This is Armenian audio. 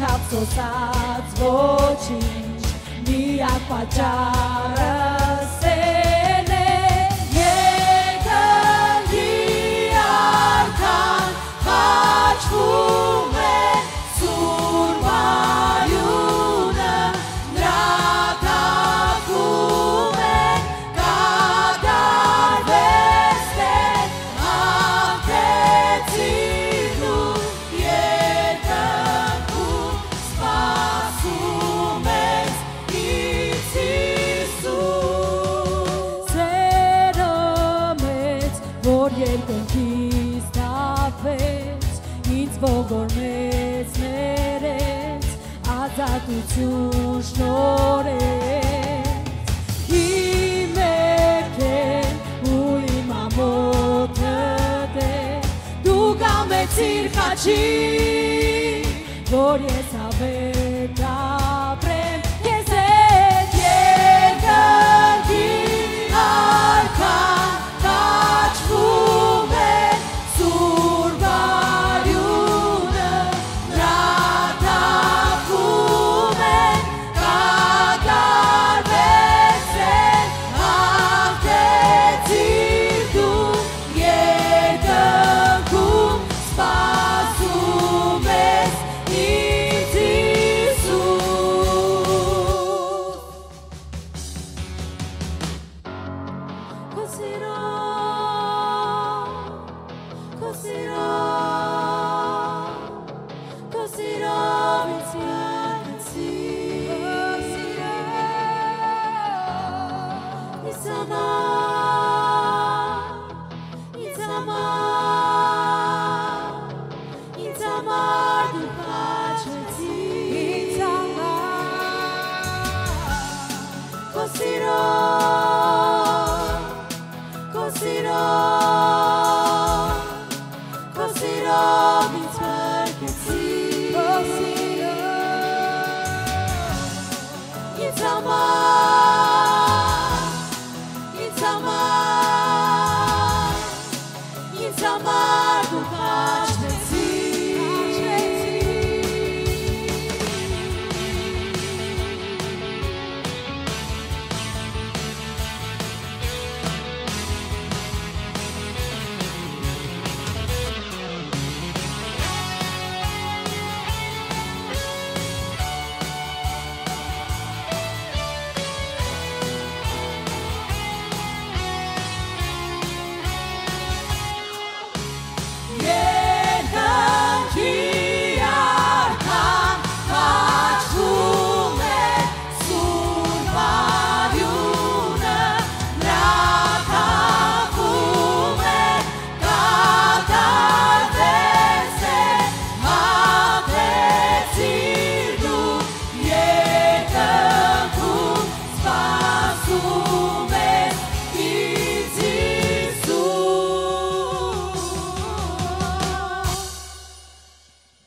չափ սոսած ոչինչ միակ պատճառս են է երկնքի արքան խաչվում է սուրբ արյունը նրա թափում է կատարվեց Տեր հաղթեցիր դու երկնքում սպասում ես ինձ Հիսուս Սերը մեծ որ երկնքից թափեց ինձ ողորմեց ներեց ազատություն շնորհեց իմ մերքեր ու իմ ամոթը Տեր դու կամեցիր խաչի որ ես հավետ ապրեմ ես հետ երկնքի արքան խաչվում է սուրբ արյունը նրա թափում է կատարվեց Տեր հաղթեցիր դու երկնքում սպասում ես ինձ Հիսուս Քո սիրով ինձ յակեցիր ինձ համար դու խաչեցիր Քո սիրով